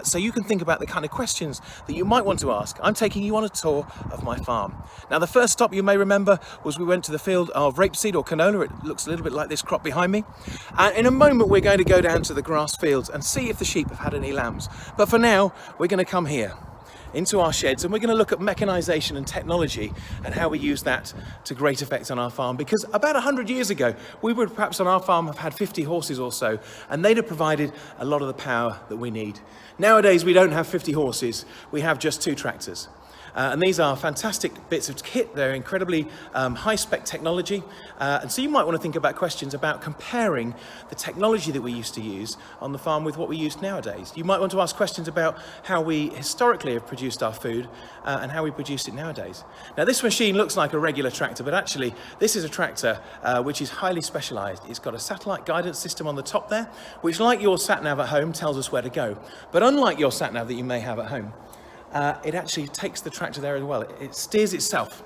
So you can think about the kind of questions that you might want to ask. I'm taking you on a tour of my farm. Now, the first stop you may remember was we went to the field of rapeseed or canola. It looks a little bit like this crop behind me. And in a moment, we're going to go down to the grass fields and see if the sheep have had any lambs. But for now, we're going to come here into our sheds and we're going to look at mechanisation and technology and how we use that to great effect on our farm. Because about 100 years ago, we would perhaps on our farm have had 50 horses or so, and they'd have provided a lot of the power that we need. Nowadays, we don't have 50 horses, we have just 2 tractors. And these are fantastic bits of kit. They're incredibly high-spec technology. And so you might want to think about questions about comparing the technology that we used to use on the farm with what we use nowadays. You might want to ask questions about how we historically have produced our food and how we produce it nowadays. Now, this machine looks like a regular tractor, but actually this is a tractor which is highly specialised. It's got a satellite guidance system on the top there, which, like your sat-nav at home, tells us where to go. But unlike your sat-nav that you may have at home, it actually takes the tractor there as well. It steers itself,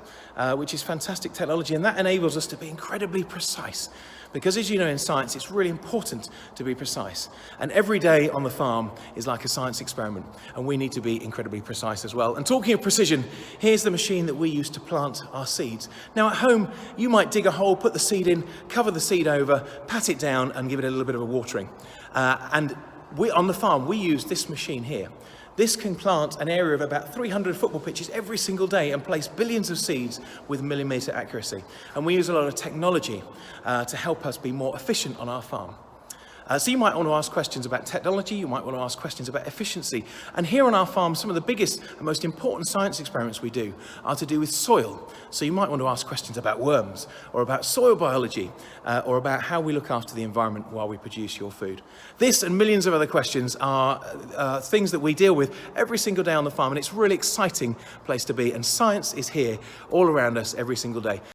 which is fantastic technology, and that enables us to be incredibly precise. Because as you know in science, it's really important to be precise. And every day on the farm is like a science experiment, and we need to be incredibly precise as well. And talking of precision, here's the machine that we use to plant our seeds. Now at home, you might dig a hole, put the seed in, cover the seed over, pat it down, and give it a little bit of a watering. And on the farm, we use this machine here. This can plant an area of about 300 football pitches every single day and place billions of seeds with millimetre accuracy. And we use a lot of technology to help us be more efficient on our farm. So you might want to ask questions about technology, you might want to ask questions about efficiency. And here on our farm, some of the biggest and most important science experiments we do are to do with soil. So you might want to ask questions about worms, or about soil biology, or about how we look after the environment while we produce your food. This and millions of other questions are things that we deal with every single day on the farm, and it's a really exciting place to be. And science is here all around us every single day.